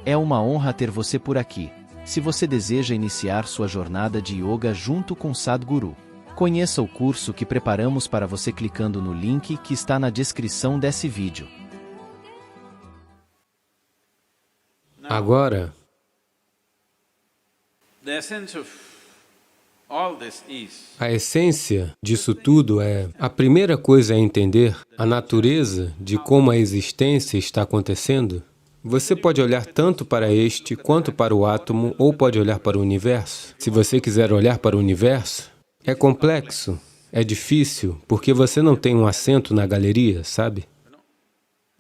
É uma honra ter você por aqui. Se você deseja iniciar sua jornada de yoga junto com Sadhguru, conheça o curso que preparamos para você clicando no link que está na descrição desse vídeo. Agora, a essência disso tudo é, a primeira coisa é entender a natureza de como a existência está acontecendo. Você pode olhar tanto para este quanto para o átomo, ou pode olhar para o universo. Se você quiser olhar para o universo, é complexo, é difícil, porque você não tem um assento na galeria, sabe?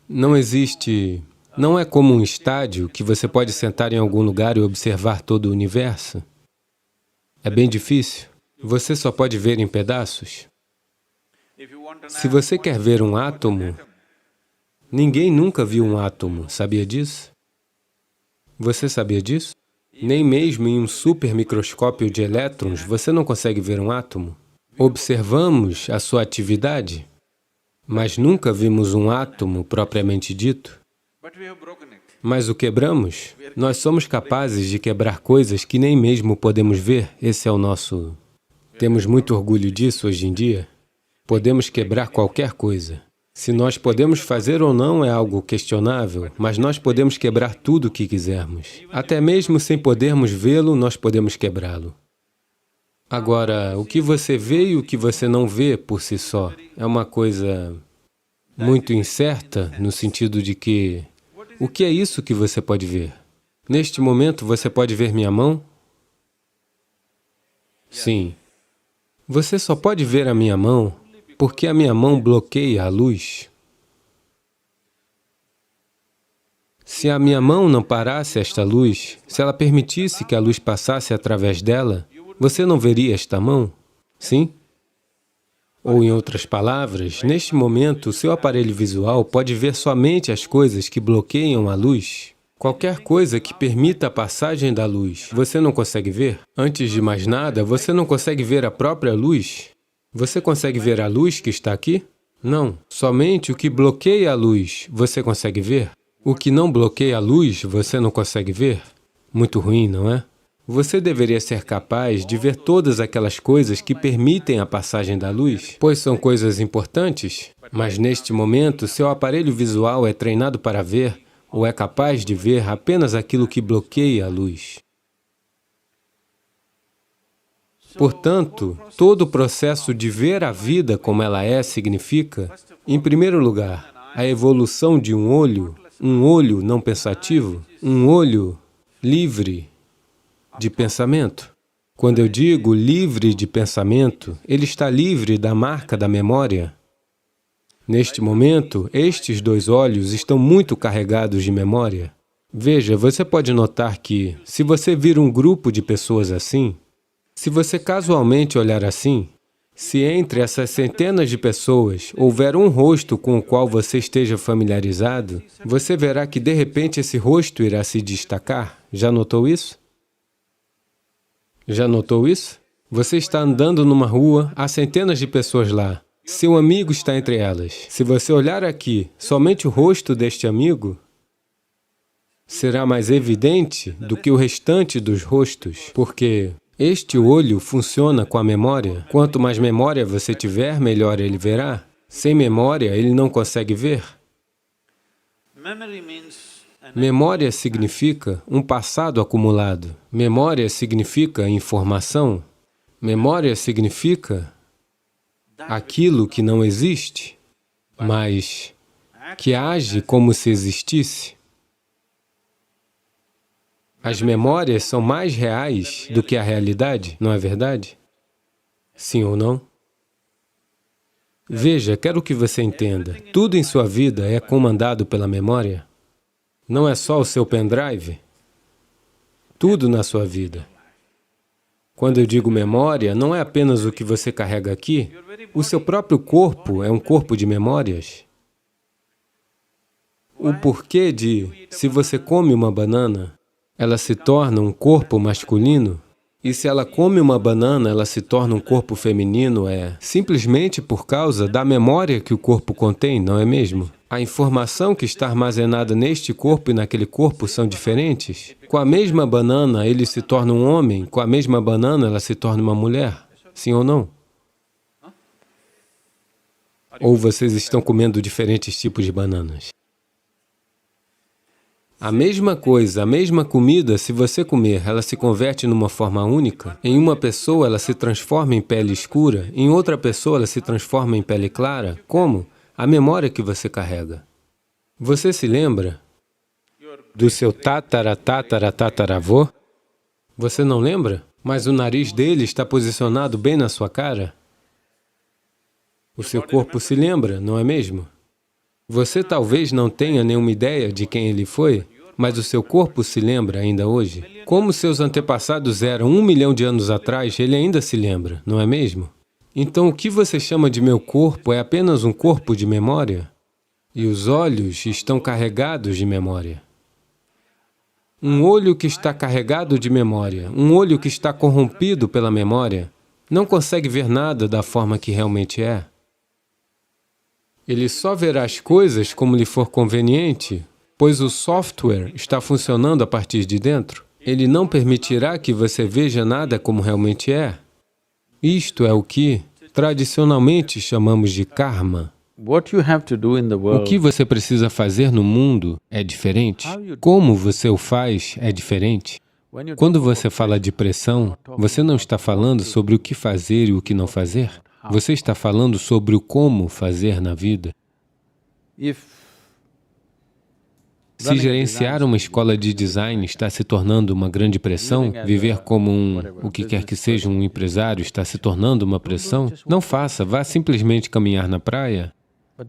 Não existe... Não é como um estádio que você pode sentar em algum lugar e observar todo o universo. É bem difícil. Você só pode ver em pedaços. Se você quer ver um átomo, ninguém nunca viu um átomo, sabia disso? Você sabia disso? Nem mesmo em um supermicroscópio de elétrons você não consegue ver um átomo. Observamos a sua atividade, mas nunca vimos um átomo propriamente dito. Mas o quebramos? Nós somos capazes de quebrar coisas que nem mesmo podemos ver. Esse é o nosso... Temos muito orgulho disso hoje em dia. Podemos quebrar qualquer coisa. Se nós podemos fazer ou não é algo questionável, mas nós podemos quebrar tudo o que quisermos. Até mesmo sem podermos vê-lo, nós podemos quebrá-lo. Agora, o que você vê e o que você não vê por si só é uma coisa muito incerta, no sentido de que... O que é isso que você pode ver? Neste momento, você pode ver minha mão? Sim. Você só pode ver a minha mão porque a minha mão bloqueia a luz. Se a minha mão não parasse esta luz, se ela permitisse que a luz passasse através dela, você não veria esta mão? Sim? Ou, em outras palavras, neste momento, o seu aparelho visual pode ver somente as coisas que bloqueiam a luz. Qualquer coisa que permita a passagem da luz, você não consegue ver? Antes de mais nada, você não consegue ver a própria luz? Você consegue ver a luz que está aqui? Não. Somente o que bloqueia a luz, você consegue ver? O que não bloqueia a luz, você não consegue ver? Muito ruim, não é? Você deveria ser capaz de ver todas aquelas coisas que permitem a passagem da luz, pois são coisas importantes, mas neste momento, seu aparelho visual é treinado para ver, ou é capaz de ver apenas aquilo que bloqueia a luz. Portanto, todo o processo de ver a vida como ela é significa, em primeiro lugar, a evolução de um olho não pensativo, um olho livre de pensamento. Quando eu digo livre de pensamento, ele está livre da marca da memória. Neste momento, estes dois olhos estão muito carregados de memória. Veja, você pode notar que, se você vir um grupo de pessoas assim, se você casualmente olhar assim, se entre essas centenas de pessoas houver um rosto com o qual você esteja familiarizado, você verá que, de repente, esse rosto irá se destacar. Já notou isso? Já notou isso? Você está andando numa rua, há centenas de pessoas lá. Seu amigo está entre elas. Se você olhar aqui, somente o rosto deste amigo será mais evidente do que o restante dos rostos, porque este olho funciona com a memória. Quanto mais memória você tiver, melhor ele verá. Sem memória, ele não consegue ver. Memória significa um passado acumulado. Memória significa informação. Memória significa aquilo que não existe, mas que age como se existisse. As memórias são mais reais do que a realidade, não é verdade? Sim ou não? Veja, quero que você entenda, tudo em sua vida é comandado pela memória. Não é só o seu pendrive, tudo na sua vida. Quando eu digo memória, não é apenas o que você carrega aqui, o seu próprio corpo é um corpo de memórias. O porquê de, se você come uma banana, ela se torna um corpo masculino, e se ela come uma banana, ela se torna um corpo feminino, é simplesmente por causa da memória que o corpo contém, não é mesmo? A informação que está armazenada neste corpo e naquele corpo são diferentes? Com a mesma banana, ele se torna um homem, com a mesma banana, ela se torna uma mulher. Sim ou não? Ou vocês estão comendo diferentes tipos de bananas? A mesma coisa, a mesma comida, se você comer, ela se converte numa forma única. Em uma pessoa, ela se transforma em pele escura. Em outra pessoa, ela se transforma em pele clara. Como? A memória que você carrega. Você se lembra do seu tataravô? Você não lembra? Mas o nariz dele está posicionado bem na sua cara. O seu corpo se lembra, não é mesmo? Você talvez não tenha nenhuma ideia de quem ele foi, mas o seu corpo se lembra ainda hoje. Como seus antepassados eram 1 milhão de anos atrás, ele ainda se lembra, não é mesmo? Então, o que você chama de meu corpo é apenas um corpo de memória? E os olhos estão carregados de memória. Um olho que está carregado de memória, um olho que está corrompido pela memória, não consegue ver nada da forma que realmente é. Ele só verá as coisas como lhe for conveniente, pois o software está funcionando a partir de dentro. Ele não permitirá que você veja nada como realmente é. Isto é o que, tradicionalmente, chamamos de karma. O que você precisa fazer no mundo é diferente. Como você o faz é diferente. Quando você fala de pressão, você não está falando sobre o que fazer e o que não fazer. Você está falando sobre o como fazer na vida. Se gerenciar uma escola de design está se tornando uma grande pressão, viver como o que quer que seja um empresário está se tornando uma pressão, não faça, vá simplesmente caminhar na praia.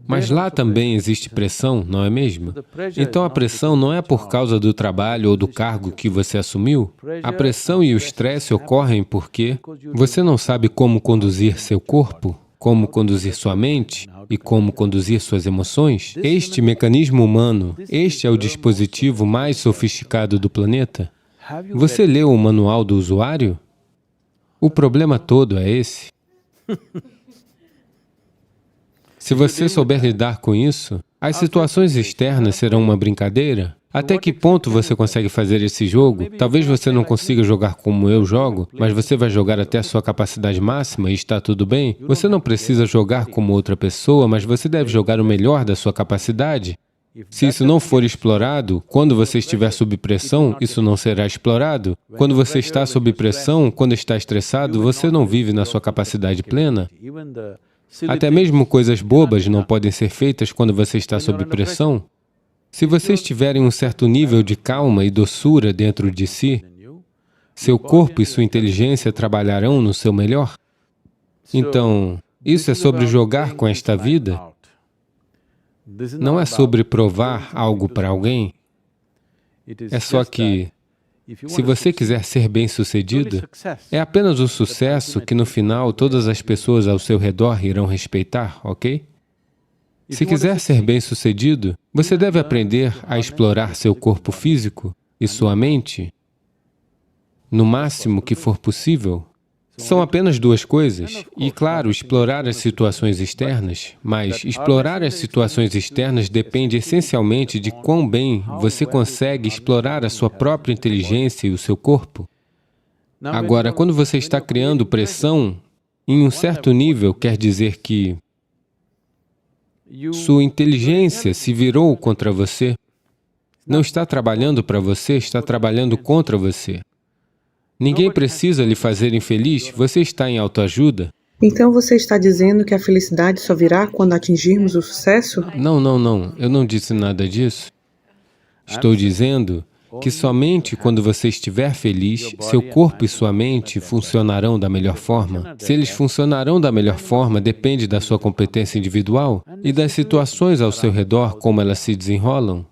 Mas lá também existe pressão, não é mesmo? Então a pressão não é por causa do trabalho ou do cargo que você assumiu. A pressão e o estresse ocorrem porque você não sabe como conduzir seu corpo, como conduzir sua mente e como conduzir suas emoções. Este mecanismo humano, este é o dispositivo mais sofisticado do planeta. Você leu o manual do usuário? O problema todo é esse. Se você souber lidar com isso, as situações externas serão uma brincadeira. Até que ponto você consegue fazer esse jogo? Talvez você não consiga jogar como eu jogo, mas você vai jogar até a sua capacidade máxima e está tudo bem. Você não precisa jogar como outra pessoa, mas você deve jogar o melhor da sua capacidade. Se isso não for explorado, quando você estiver sob pressão, isso não será explorado. Quando você está sob pressão, quando está estressado, você não vive na sua capacidade plena. Até mesmo coisas bobas não podem ser feitas quando você está sob pressão. Se você estiver em um certo nível de calma e doçura dentro de si, seu corpo e sua inteligência trabalharão no seu melhor. Então, isso é sobre jogar com esta vida. Não é sobre provar algo para alguém. É só que, se você quiser ser bem-sucedido, é apenas o sucesso que no final todas as pessoas ao seu redor irão respeitar, ok? Se quiser ser bem-sucedido, você deve aprender a explorar seu corpo físico e sua mente no máximo que for possível. São apenas duas coisas. E, claro, explorar as situações externas, mas explorar as situações externas depende essencialmente de quão bem você consegue explorar a sua própria inteligência e o seu corpo. Agora, quando você está criando pressão, em um certo nível, quer dizer que sua inteligência se virou contra você. Não está trabalhando para você, está trabalhando contra você. Ninguém precisa lhe fazer infeliz, você está em autoajuda. Então você está dizendo que a felicidade só virá quando atingirmos o sucesso? Não, eu não disse nada disso. Estou dizendo que somente quando você estiver feliz, seu corpo e sua mente funcionarão da melhor forma. Se eles funcionarão da melhor forma, depende da sua competência individual e das situações ao seu redor, como elas se desenrolam.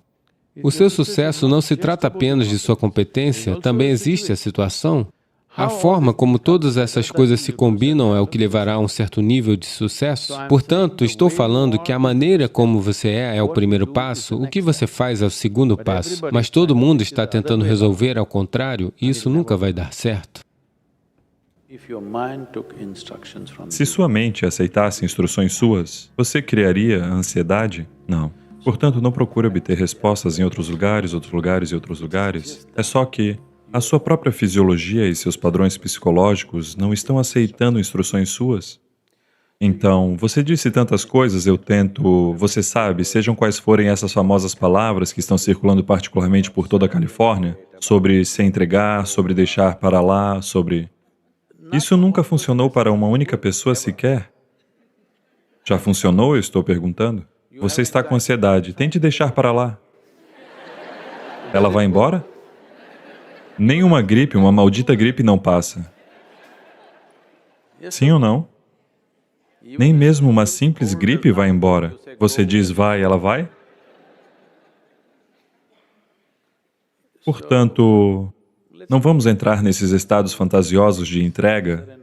O seu sucesso não se trata apenas de sua competência, também existe a situação. A forma como todas essas coisas se combinam é o que levará a um certo nível de sucesso. Portanto, estou falando que a maneira como você é o primeiro passo, o que você faz é o segundo passo, mas todo mundo está tentando resolver ao contrário, e isso nunca vai dar certo. Se sua mente aceitasse instruções suas, você criaria ansiedade? Não. Portanto, não procure obter respostas em outros lugares, outros lugares e outros lugares. É só que a sua própria fisiologia e seus padrões psicológicos não estão aceitando instruções suas. Então, você disse tantas coisas, eu tento, você sabe, sejam quais forem essas famosas palavras que estão circulando particularmente por toda a Califórnia, sobre se entregar, sobre deixar para lá, sobre... Isso nunca funcionou para uma única pessoa sequer. Já funcionou, eu estou perguntando? Você está com ansiedade, tente deixar para lá. Ela vai embora? Nenhuma gripe, uma maldita gripe não passa. Sim ou não? Nem mesmo uma simples gripe vai embora. Você diz vai, ela vai? Portanto, não vamos entrar nesses estados fantasiosos de entrega.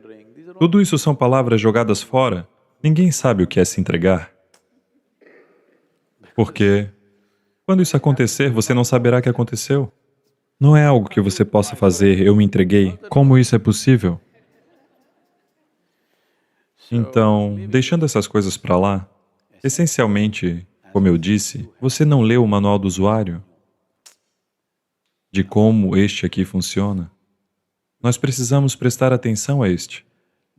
Tudo isso são palavras jogadas fora. Ninguém sabe o que é se entregar. Porque, quando isso acontecer, você não saberá que aconteceu. Não é algo que você possa fazer, eu me entreguei. Como isso é possível? Então, deixando essas coisas para lá, essencialmente, como eu disse, você não leu o manual do usuário de como este aqui funciona. Nós precisamos prestar atenção a este.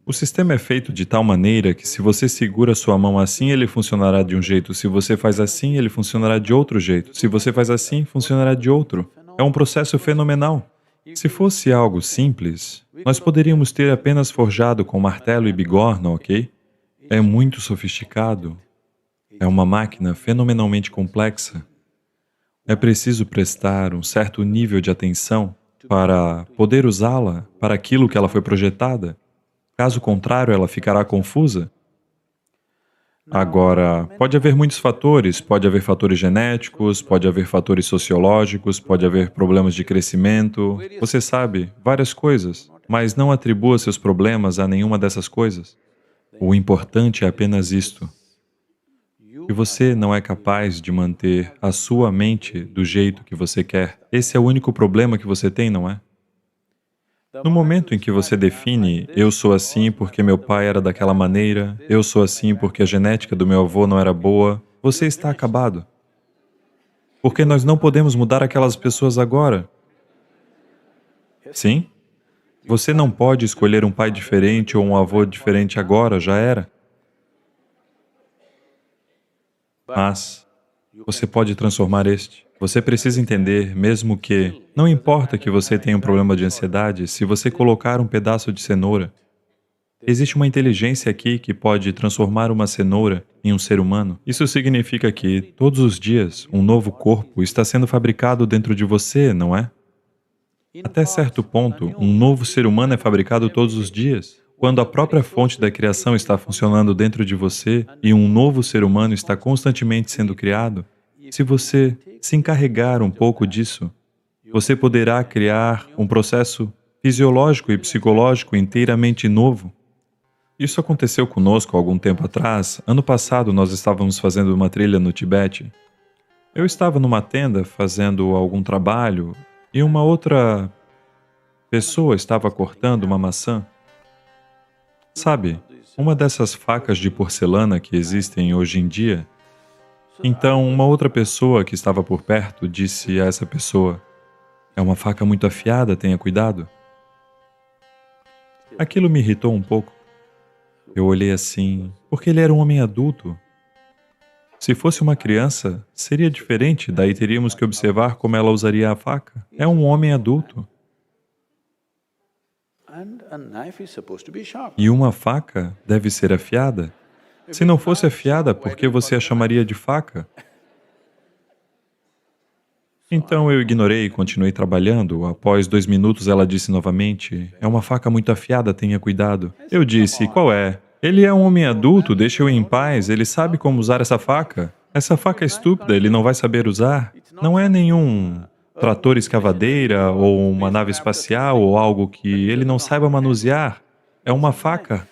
O sistema é feito de tal maneira que se você segura sua mão assim, ele funcionará de um jeito. Se você faz assim, ele funcionará de outro jeito. Se você faz assim, funcionará de outro. É um processo fenomenal. Se fosse algo simples, nós poderíamos ter apenas forjado com martelo e bigorna, ok? É muito sofisticado. É uma máquina fenomenalmente complexa. É preciso prestar um certo nível de atenção para poder usá-la para aquilo que ela foi projetada. Caso contrário, ela ficará confusa. Agora, pode haver muitos fatores, pode haver fatores genéticos, pode haver fatores sociológicos, pode haver problemas de crescimento, você sabe, várias coisas, mas não atribua seus problemas a nenhuma dessas coisas. O importante é apenas isto, que você não é capaz de manter a sua mente do jeito que você quer. Esse é o único problema que você tem, não é? No momento em que você define, eu sou assim porque meu pai era daquela maneira, eu sou assim porque a genética do meu avô não era boa, você está acabado. Porque nós não podemos mudar aquelas pessoas agora. Sim? Você não pode escolher um pai diferente ou um avô diferente agora, já era. Mas você pode transformar este. Você precisa entender, mesmo que, não importa que você tenha um problema de ansiedade, se você colocar um pedaço de cenoura, existe uma inteligência aqui que pode transformar uma cenoura em um ser humano. Isso significa que, todos os dias, um novo corpo está sendo fabricado dentro de você, não é? Até certo ponto, um novo ser humano é fabricado todos os dias. Quando a própria fonte da criação está funcionando dentro de você e um novo ser humano está constantemente sendo criado, se você se encarregar um pouco disso, você poderá criar um processo fisiológico e psicológico inteiramente novo. Isso aconteceu conosco há algum tempo atrás. Ano passado nós estávamos fazendo uma trilha no Tibete. Eu estava numa tenda fazendo algum trabalho e uma outra pessoa estava cortando uma maçã. Sabe, uma dessas facas de porcelana que existem hoje em dia. Então, uma outra pessoa que estava por perto disse a essa pessoa, é uma faca muito afiada, tenha cuidado. Aquilo me irritou um pouco. Eu olhei assim, porque ele era um homem adulto. Se fosse uma criança, seria diferente, daí teríamos que observar como ela usaria a faca. É um homem adulto. E uma faca deve ser afiada. Se não fosse afiada, por que você a chamaria de faca? Então eu ignorei e continuei trabalhando. Após 2 minutos ela disse novamente, é uma faca muito afiada, tenha cuidado. Eu disse, qual é? Ele é um homem adulto, deixe-o em paz, ele sabe como usar essa faca. Essa faca é estúpida, ele não vai saber usar. Não é nenhum trator escavadeira ou uma nave espacial ou algo que ele não saiba manusear. É uma faca.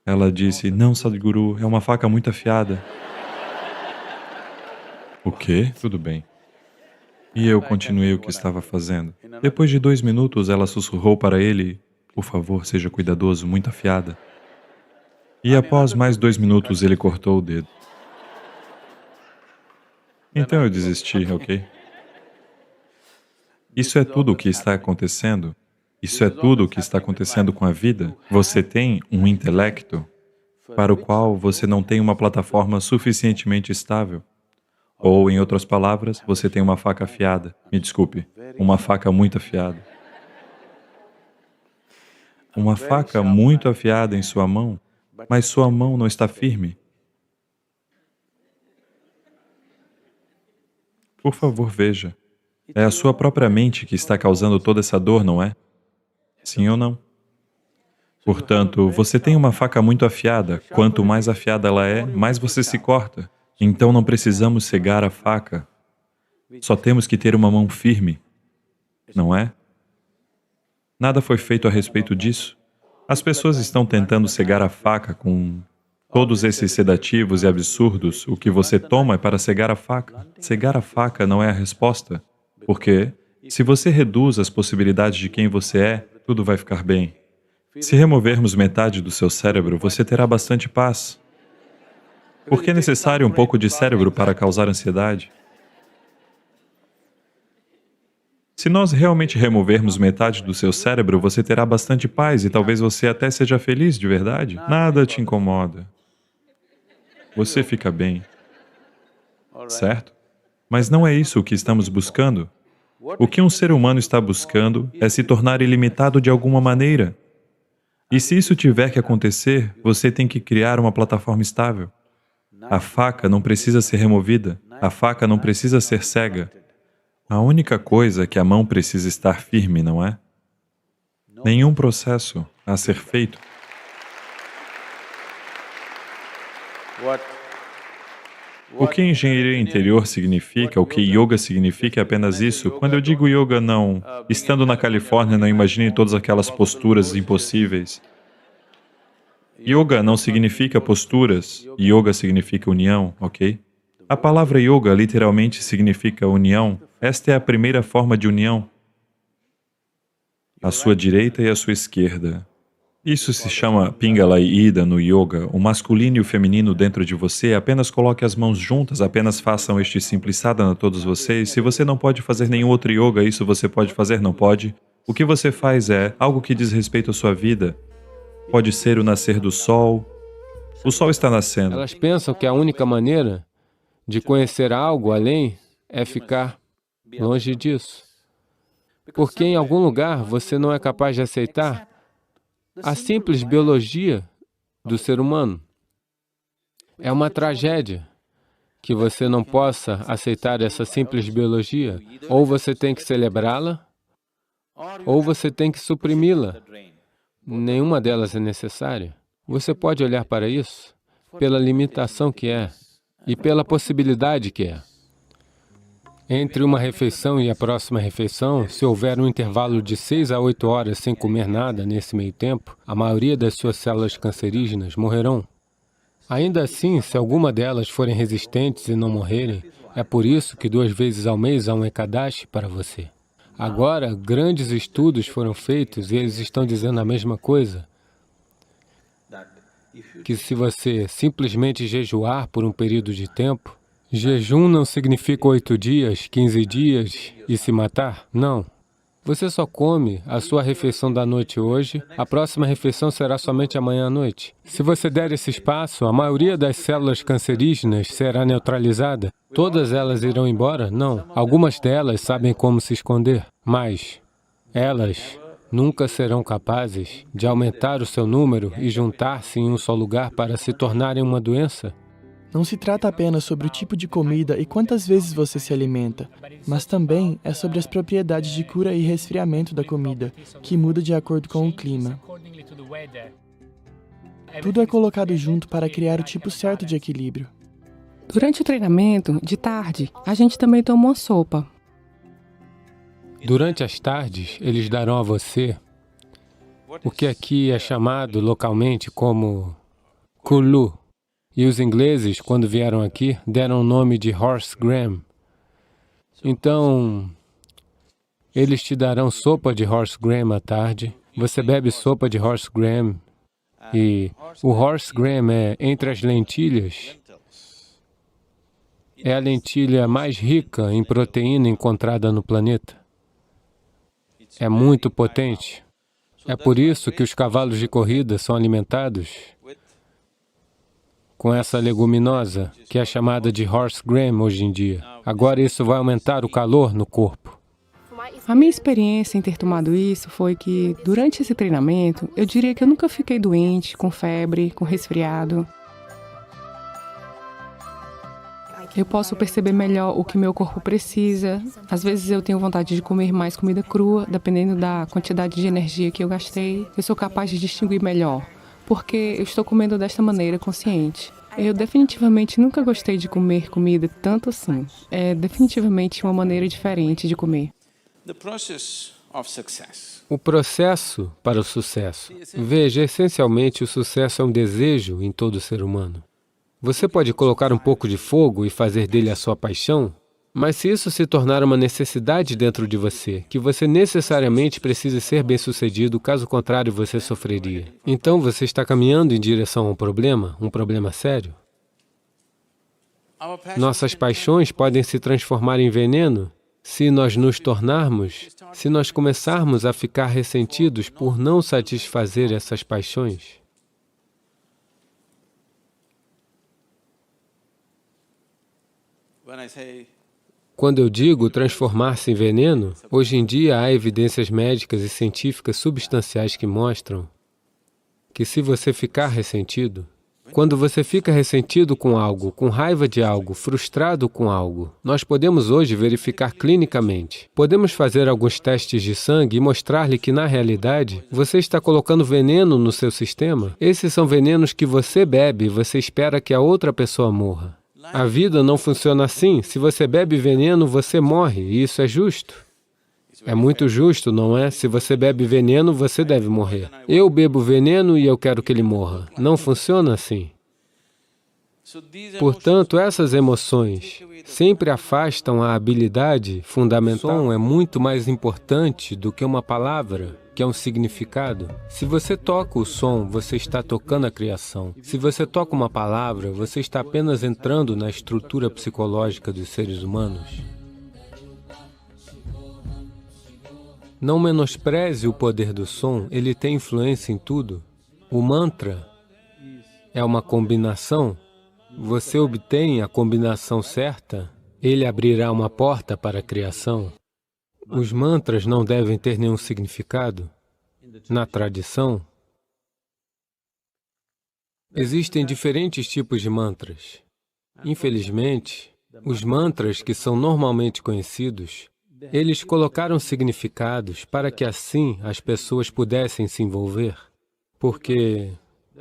Ela disse, não, Sadhguru, é uma faca muito afiada. O quê? Tudo bem. E eu continuei o que estava fazendo. Depois de 2 minutos, ela sussurrou para ele, por favor, seja cuidadoso, muito afiada. E após mais 2 minutos, ele cortou o dedo. Então eu desisti, ok? Isso é tudo o que está acontecendo. Isso é tudo o que está acontecendo com a vida. Você tem um intelecto para o qual você não tem uma plataforma suficientemente estável. Ou, em outras palavras, você tem uma faca afiada. Me desculpe, uma faca muito afiada. Uma faca muito afiada em sua mão, mas sua mão não está firme. Por favor, veja. É a sua própria mente que está causando toda essa dor, não é? Sim ou não? Portanto, você tem uma faca muito afiada. Quanto mais afiada ela é, mais você se corta. Então não precisamos cegar a faca. Só temos que ter uma mão firme, não é? Nada foi feito a respeito disso. As pessoas estão tentando cegar a faca com todos esses sedativos e absurdos. O que você toma é para cegar a faca. Cegar a faca não é a resposta, porque se você reduz as possibilidades de quem você é, tudo vai ficar bem. Se removermos metade do seu cérebro, você terá bastante paz. Porque é necessário um pouco de cérebro para causar ansiedade. Se nós realmente removermos metade do seu cérebro, você terá bastante paz e talvez você até seja feliz de verdade. Nada te incomoda. Você fica bem, certo? Mas não é isso o que estamos buscando. O que um ser humano está buscando é se tornar ilimitado de alguma maneira. E se isso tiver que acontecer, você tem que criar uma plataforma estável. A faca não precisa ser removida. A faca não precisa ser cega. A única coisa é que a mão precisa estar firme, não é? Nenhum processo a ser feito. O que engenharia interior significa, o que yoga significa é apenas isso. Quando eu digo yoga, não... Estando na Califórnia, não imagine todas aquelas posturas impossíveis. Yoga não significa posturas. Yoga significa união, ok? A palavra yoga literalmente significa união. Esta é a primeira forma de união. A sua direita e a sua esquerda. Isso se chama Pingala e Ida no yoga. O masculino e o feminino dentro de você. Apenas coloque as mãos juntas, apenas façam este simples sadhana todos vocês. Se você não pode fazer nenhum outro yoga, isso você pode fazer, não pode? O que você faz é algo que diz respeito à sua vida. Pode ser o nascer do sol. O sol está nascendo. Elas pensam que a única maneira de conhecer algo além é ficar longe disso. Porque em algum lugar você não é capaz de aceitar a simples biologia do ser humano. É uma tragédia que você não possa aceitar essa simples biologia. Ou você tem que celebrá-la, ou você tem que suprimi-la. Nenhuma delas é necessária. Você pode olhar para isso pela limitação que é e pela possibilidade que é. Entre uma refeição e a próxima refeição, se houver um intervalo de 6 a 8 horas sem comer nada nesse meio tempo, a maioria das suas células cancerígenas morrerão. Ainda assim, se alguma delas forem resistentes e não morrerem, é por isso que 2 vezes ao mês há um Ekadashi para você. Agora, grandes estudos foram feitos e eles estão dizendo a mesma coisa, que se você simplesmente jejuar por um período de tempo, jejum não significa 8 dias, 15 dias e se matar? Não. Você só come a sua refeição da noite hoje, a próxima refeição será somente amanhã à noite. Se você der esse espaço, a maioria das células cancerígenas será neutralizada. Todas elas irão embora? Não. Algumas delas sabem como se esconder, mas elas nunca serão capazes de aumentar o seu número e juntar-se em um só lugar para se tornarem uma doença. Não se trata apenas sobre o tipo de comida e quantas vezes você se alimenta, mas também é sobre as propriedades de cura e resfriamento da comida, que muda de acordo com o clima. Tudo é colocado junto para criar o tipo certo de equilíbrio. Durante o treinamento, de tarde, a gente também toma uma sopa. Durante as tardes, eles darão a você o que aqui é chamado localmente como kulu. E os ingleses, quando vieram aqui, deram o nome de horse gram. Então, eles te darão sopa de horse gram à tarde. Você bebe sopa de horse gram. E o horse gram é entre as lentilhas É a lentilha mais rica em proteína encontrada no planeta. É muito potente. É por isso que os cavalos de corrida são alimentados com essa leguminosa, que é chamada de horse gram hoje em dia. Agora isso vai aumentar o calor no corpo. A minha experiência em ter tomado isso foi que, durante esse treinamento, eu diria que eu nunca fiquei doente, com febre, com resfriado. Eu posso perceber melhor o que meu corpo precisa. Às vezes eu tenho vontade de comer mais comida crua, dependendo da quantidade de energia que eu gastei. Eu sou capaz de distinguir melhor, porque eu estou comendo desta maneira consciente. Eu definitivamente nunca gostei de comer comida tanto assim. É definitivamente uma maneira diferente de comer. O processo para o sucesso. Veja, essencialmente o sucesso é um desejo em todo ser humano. Você pode colocar um pouco de fogo e fazer dele a sua paixão, mas se isso se tornar uma necessidade dentro de você, que você necessariamente precisa ser bem-sucedido, caso contrário você sofreria. Então você está caminhando em direção a um problema sério. Nossas paixões podem se transformar em veneno se nós começarmos a ficar ressentidos por não satisfazer essas paixões. Quando eu digo transformar-se em veneno, hoje em dia há evidências médicas e científicas substanciais que mostram que se você ficar ressentido, quando você fica ressentido com algo, com raiva de algo, frustrado com algo, nós podemos hoje verificar clinicamente. Podemos fazer alguns testes de sangue e mostrar-lhe que, na realidade, você está colocando veneno no seu sistema. Esses são venenos que você bebe e você espera que a outra pessoa morra. A vida não funciona assim. Se você bebe veneno, você morre, e isso é justo. É muito justo, não é? Se você bebe veneno, você deve morrer. Eu bebo veneno e eu quero que ele morra. Não funciona assim. Portanto, essas emoções sempre afastam a habilidade fundamental. O som é muito mais importante do que uma palavra, que é um significado. Se você toca o som, você está tocando a criação. Se você toca uma palavra, você está apenas entrando na estrutura psicológica dos seres humanos. Não menospreze o poder do som, ele tem influência em tudo. O mantra é uma combinação. Você obtém a combinação certa, ele abrirá uma porta para a criação. Os mantras não devem ter nenhum significado. Na tradição, existem diferentes tipos de mantras. Infelizmente, os mantras que são normalmente conhecidos, eles colocaram significados para que assim as pessoas pudessem se envolver. Porque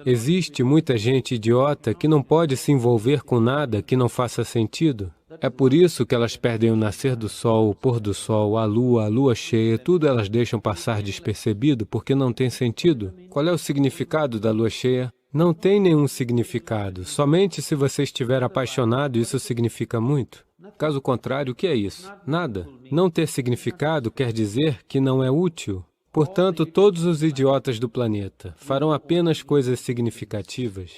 existe muita gente idiota que não pode se envolver com nada que não faça sentido. É por isso que elas perdem o nascer do sol, o pôr do sol, a lua cheia, tudo elas deixam passar despercebido porque não tem sentido. Qual é o significado da lua cheia? Não tem nenhum significado. Somente se você estiver apaixonado, isso significa muito. Caso contrário, o que é isso? Nada. Não ter significado quer dizer que não é útil. Portanto, todos os idiotas do planeta farão apenas coisas significativas.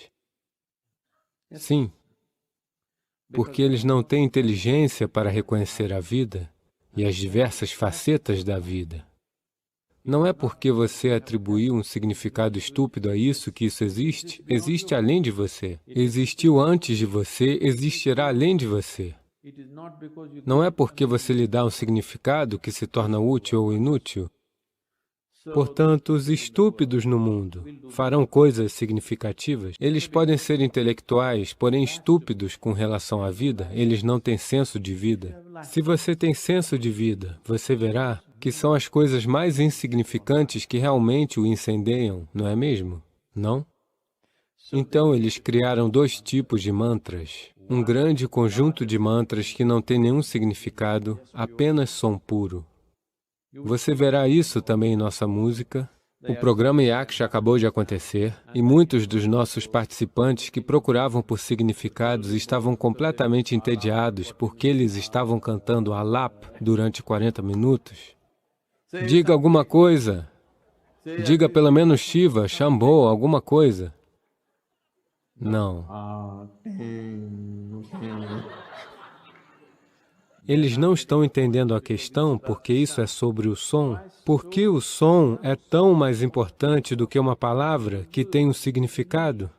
Sim, porque eles não têm inteligência para reconhecer a vida e as diversas facetas da vida. Não é porque você atribuiu um significado estúpido a isso que isso existe. Existe além de você. Existiu antes de você, existirá além de você. Não é porque você lhe dá um significado que se torna útil ou inútil. Portanto, os estúpidos no mundo farão coisas significativas. Eles podem ser intelectuais, porém estúpidos com relação à vida. Eles não têm senso de vida. Se você tem senso de vida, você verá que são as coisas mais insignificantes que realmente o incendeiam, não é mesmo? Não? Então, eles criaram dois tipos de mantras. Um grande conjunto de mantras que não tem nenhum significado, apenas som puro. Você verá isso também em nossa música. O programa Yaksha acabou de acontecer e muitos dos nossos participantes que procuravam por significados estavam completamente entediados porque eles estavam cantando Alap durante 40 minutos. Diga alguma coisa. Diga pelo menos Shiva, Shambho, alguma coisa. Não. Eles não estão entendendo a questão porque isso é sobre o som. Por que o som é tão mais importante do que uma palavra que tem um significado?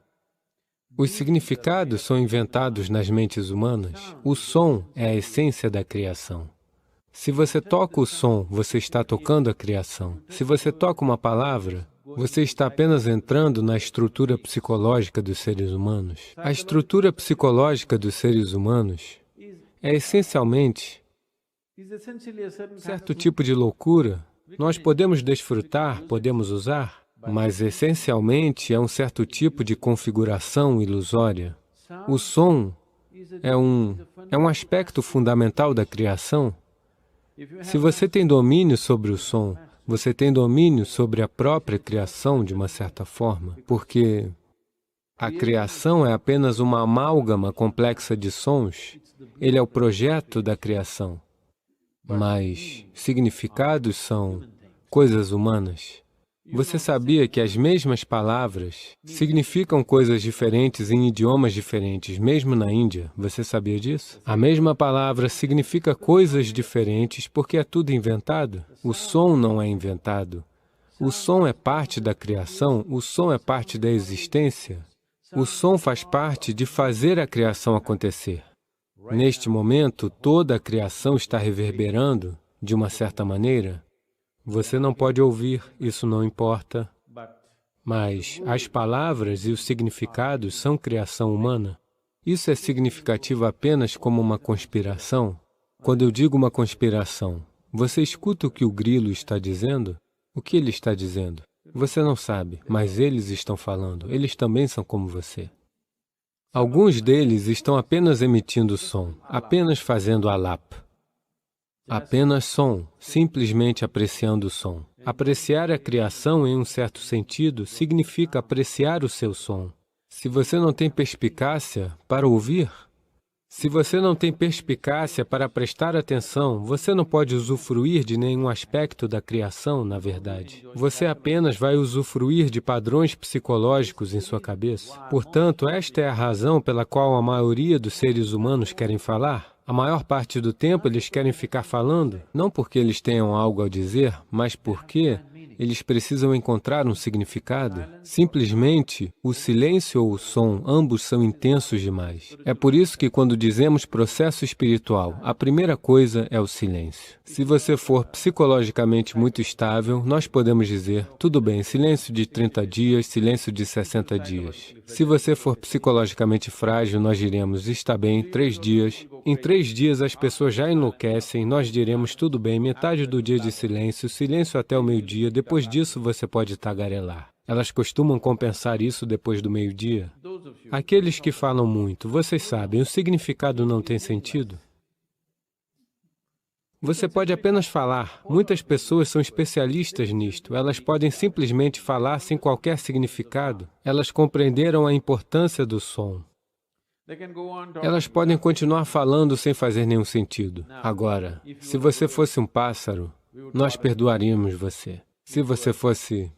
Os significados são inventados nas mentes humanas. O som é a essência da criação. Se você toca o som, você está tocando a criação. Se você toca uma palavra, você está apenas entrando na estrutura psicológica dos seres humanos. A estrutura psicológica dos seres humanos é essencialmente um certo tipo de loucura. Nós podemos desfrutar, podemos usar, mas essencialmente é um certo tipo de configuração ilusória. O som é um aspecto fundamental da criação. Se você tem domínio sobre o som, você tem domínio sobre a própria criação de uma certa forma, porque a criação é apenas uma amálgama complexa de sons. Ele é o projeto da criação, mas significados são coisas humanas. Você sabia que as mesmas palavras significam coisas diferentes em idiomas diferentes, mesmo na Índia? Você sabia disso? A mesma palavra significa coisas diferentes porque é tudo inventado. O som não é inventado. O som é parte da criação, o som é parte da existência. O som faz parte de fazer a criação acontecer. Neste momento, toda a criação está reverberando, de uma certa maneira. Você não pode ouvir, isso não importa, mas as palavras e os significados são criação humana. Isso é significativo apenas como uma conspiração? Quando eu digo uma conspiração, você escuta o que o grilo está dizendo? O que ele está dizendo? Você não sabe, mas eles estão falando. Eles também são como você. Alguns deles estão apenas emitindo som, apenas fazendo alap. Apenas som, simplesmente apreciando o som. Apreciar a criação em um certo sentido significa apreciar o seu som. Se você não tem perspicácia para ouvir, se você não tem perspicácia para prestar atenção, você não pode usufruir de nenhum aspecto da criação, na verdade. Você apenas vai usufruir de padrões psicológicos em sua cabeça. Portanto, esta é a razão pela qual a maioria dos seres humanos querem falar. A maior parte do tempo eles querem ficar falando, não porque eles tenham algo a dizer, mas porque eles precisam encontrar um significado. Simplesmente, o silêncio ou o som, ambos são intensos demais. É por isso que quando dizemos processo espiritual, a primeira coisa é o silêncio. Se você for psicologicamente muito estável, nós podemos dizer, tudo bem, silêncio de 30 dias, silêncio de 60 dias. Se você for psicologicamente frágil, nós diremos, está bem, 3 dias. Em 3 dias as pessoas já enlouquecem, nós diremos, tudo bem, metade do dia de silêncio, silêncio até o meio-dia, depois disso você pode tagarelar. Elas costumam compensar isso depois do meio-dia. Aqueles que falam muito, vocês sabem, o significado não tem sentido. Você pode apenas falar. Muitas pessoas são especialistas nisto. Elas podem simplesmente falar sem qualquer significado. Elas compreenderam a importância do som. Elas podem continuar falando sem fazer nenhum sentido. Agora, se você fosse um pássaro, nós perdoaríamos você. Se você fosse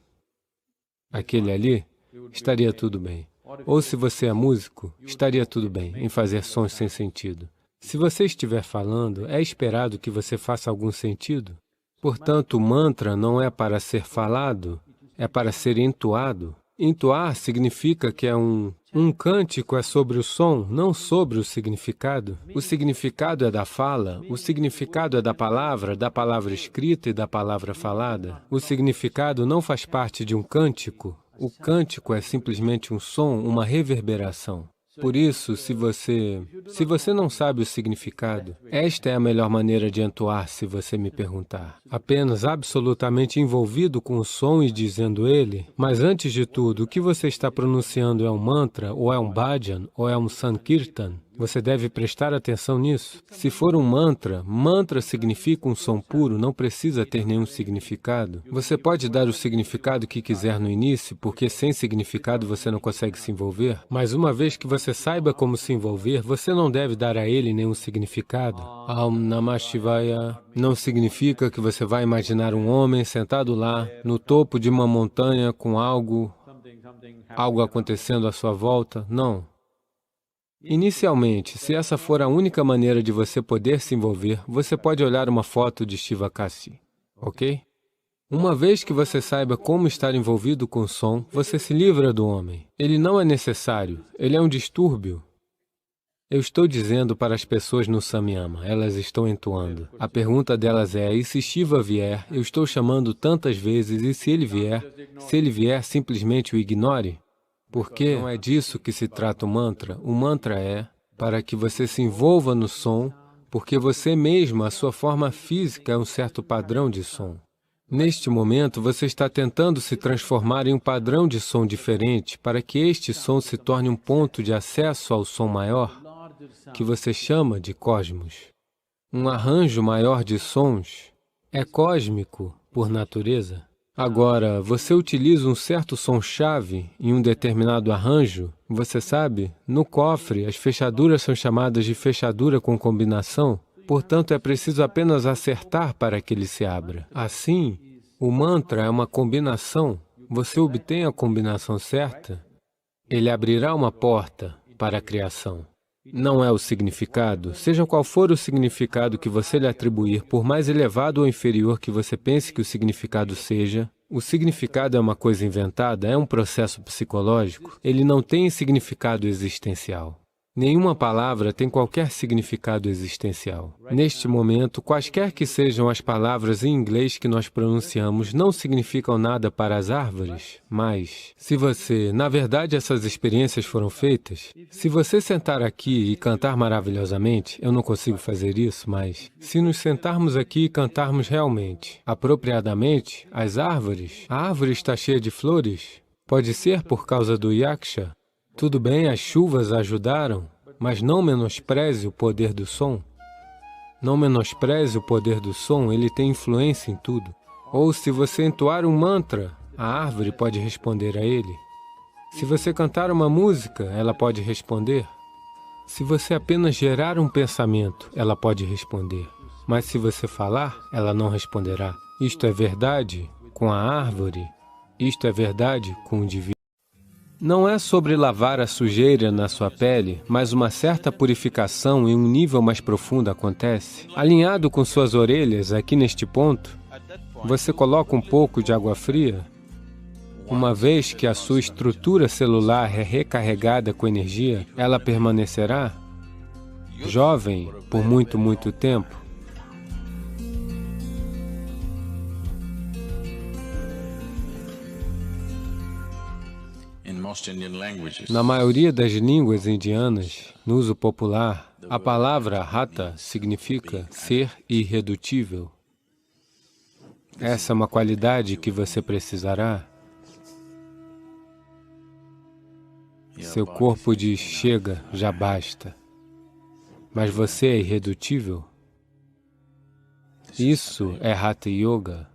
aquele ali, estaria tudo bem. Ou se você é músico, estaria tudo bem em fazer sons sem sentido. Se você estiver falando, é esperado que você faça algum sentido. Portanto, o mantra não é para ser falado, é para ser entoado. Entoar significa que é um cântico é sobre o som, não sobre o significado. O significado é da fala, o significado é da palavra escrita e da palavra falada. O significado não faz parte de um cântico. O cântico é simplesmente um som, uma reverberação. Por isso, se você não sabe o significado, esta é a melhor maneira de entoar, se você me perguntar. Apenas absolutamente envolvido com o som e dizendo ele, mas antes de tudo, o que você está pronunciando é um mantra, ou é um bhajan, ou é um sankirtan? Você deve prestar atenção nisso. Se for um mantra, mantra significa um som puro, não precisa ter nenhum significado. Você pode dar o significado que quiser no início, porque sem significado você não consegue se envolver, mas uma vez que você saiba como se envolver, você não deve dar a ele nenhum significado. Aum Namah Shivaya não significa que você vai imaginar um homem sentado lá, no topo de uma montanha com algo acontecendo à sua volta. Não. Inicialmente, se essa for a única maneira de você poder se envolver, você pode olhar uma foto de Shivakasi, ok? Uma vez que você saiba como estar envolvido com o som, você se livra do homem. Ele não é necessário, ele é um distúrbio. Eu estou dizendo para as pessoas no Samyama, elas estão entoando. A pergunta delas é, e se Shiva vier, eu estou chamando tantas vezes, e se ele vier, simplesmente o ignore? Porque não é disso que se trata o mantra. O mantra é para que você se envolva no som, porque você mesmo, a sua forma física é um certo padrão de som. Neste momento, você está tentando se transformar em um padrão de som diferente para que este som se torne um ponto de acesso ao som maior, que você chama de cosmos. Um arranjo maior de sons é cósmico por natureza. Agora, você utiliza um certo som-chave em um determinado arranjo, você sabe, no cofre, as fechaduras são chamadas de fechadura com combinação, portanto, é preciso apenas acertar para que ele se abra. Assim, o mantra é uma combinação. Você obtém a combinação certa, ele abrirá uma porta para a criação. Não é o significado. Seja qual for o significado que você lhe atribuir, por mais elevado ou inferior que você pense que o significado seja, o significado é uma coisa inventada, é um processo psicológico. Ele não tem significado existencial. Nenhuma palavra tem qualquer significado existencial. Neste momento, quaisquer que sejam as palavras em inglês que nós pronunciamos, não significam nada para as árvores, mas se você, na verdade, essas experiências foram feitas, se você sentar aqui e cantar maravilhosamente, eu não consigo fazer isso, mas se nos sentarmos aqui e cantarmos realmente, apropriadamente, as árvores, a árvore está cheia de flores, pode ser por causa do yaksha. Tudo bem, as chuvas ajudaram, mas não menospreze o poder do som. Não menospreze o poder do som, ele tem influência em tudo. Ou se você entoar um mantra, a árvore pode responder a ele. Se você cantar uma música, ela pode responder. Se você apenas gerar um pensamento, ela pode responder. Mas se você falar, ela não responderá. Isto é verdade com a árvore, isto é verdade com o indivíduo. Não é sobre lavar a sujeira na sua pele, mas uma certa purificação em um nível mais profundo acontece. Alinhado com suas orelhas, aqui neste ponto, você coloca um pouco de água fria. Uma vez que a sua estrutura celular é recarregada com energia, ela permanecerá jovem por muito, muito tempo. Na maioria das línguas indianas, no uso popular, a palavra Hatha significa ser irredutível. Essa é uma qualidade que você precisará. Seu corpo diz, chega, já basta. Mas você é irredutível? Isso é Hatha Yoga.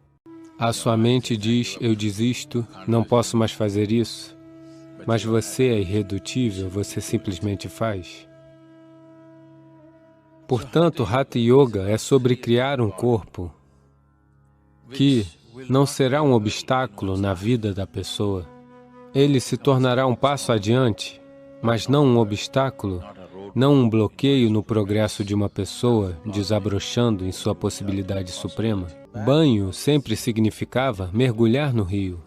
A sua mente diz, eu desisto, não posso mais fazer isso. Mas você é irredutível, você simplesmente faz. Portanto, Hatha Yoga é sobre criar um corpo que não será um obstáculo na vida da pessoa. Ele se tornará um passo adiante, mas não um obstáculo, não um bloqueio no progresso de uma pessoa desabrochando em sua possibilidade suprema. Banho sempre significava mergulhar no rio.